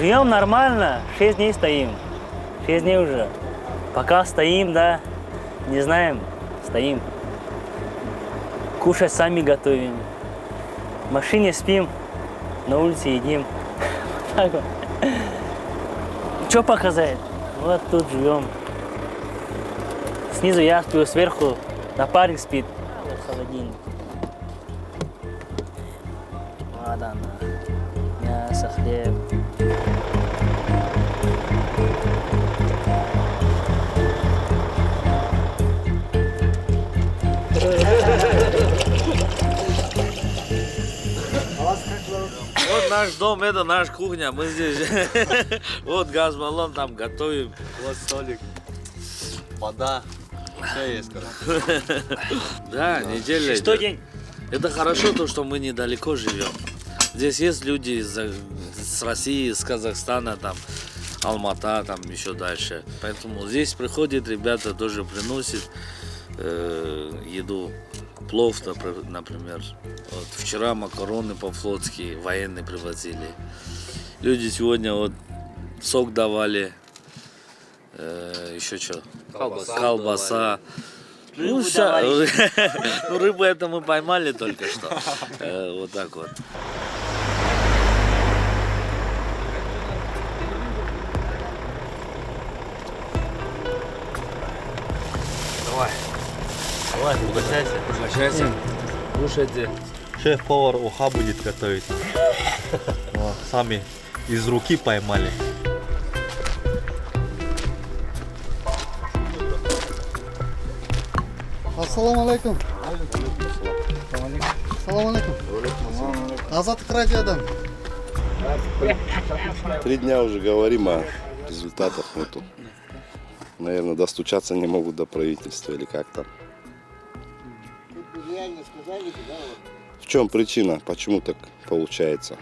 Живем нормально, 6 дней стоим. 6 дней уже. Пока стоим, да, не знаем, стоим. Кушать сами готовим. В машине спим, на улице едим. Так вот. Что показать? Вот тут живем. Снизу я сплю, сверху напарник спит. Вот холодильник. Вода, мясо, хлеб. Вот наш дом, это наша кухня, мы здесь. Вот газ-баллон, там готовим. Вот столик, вода, все есть, короче. Да, неделя. Шестой день. Это хорошо, то, что мы недалеко живем. Здесь есть люди с России, с Казахстана, там, Алмата, там еще дальше. Поэтому здесь приходят ребята, тоже приносят еду. Плов, например. Вот, вчера макароны по-флотски военные привозили. Люди сегодня вот сок давали. Еще что? Колбаса. Ну, ну, рыбу это мы поймали только что. Вот так вот. Давай, угощайся. Угощайся. Кушайте. Шеф-повар уха будет готовить. Вот, сами из руки поймали. Ассаламу алейкум. Ассаламу алейкум. Азаттык радиодан. 3 дня уже говорим, а результатов нету. Наверное, достучаться не могут до правительства или как там. В чем причина? Почему так получается?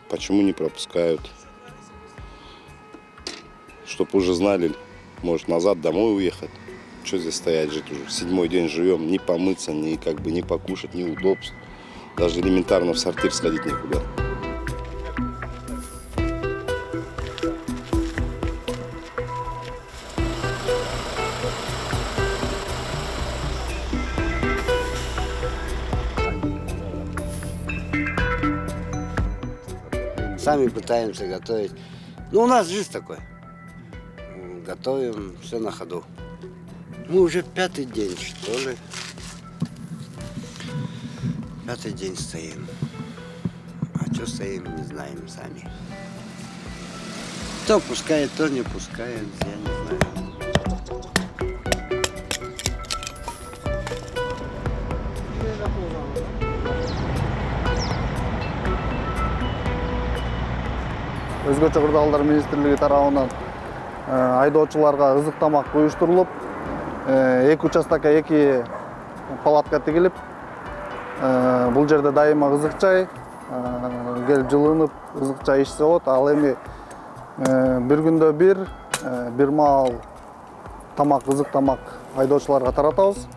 Почему не пропускают? Чтоб уже знали, может назад домой уехать. Что здесь стоять, жить уже? 7-й день живем, не помыться, ни как бы не покушать, ни удобств. Даже элементарно в сортир сходить некуда. Сами пытаемся готовить. Ну, у нас жизнь такой. Готовим все на ходу. Мы уже 5-й день, что ли. 5-й день стоим. А что стоим, не знаем сами. То пускает, то не пускает, я не знаю. Өзгөчө кырдаалдар министрлиги тарабынан айдоочуларга ызык тамак уюштурулуп, 2 участокко 2 палатка тигилип, бул жерде дайыма ызык чай келип жылынып, ызык чай ичсе болот. Ал эми бир күндө бир маал тамак, ызык тамак айдоочуларга таратабыз.